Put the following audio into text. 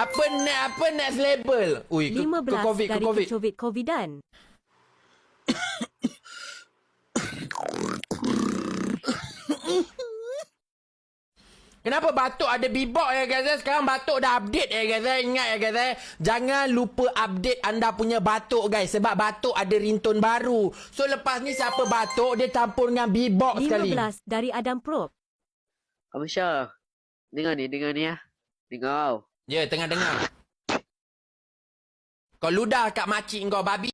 Apa next level? Ui, ke 15 COVID, ke dari COVID. Covidan. Kenapa batuk ada bebop ya guys? Sekarang batuk dah update ya guys. Ingat ya guys. Jangan lupa update anda punya batuk guys. Sebab batuk ada ringtone baru. So lepas ni siapa batuk dia campur dengan bebop sekali. 15 dari Adam Prop. Abang Syah. Dengar ni ya. Dengar. Ya, tengah dengar. Kau ludah kat makcik kau babi.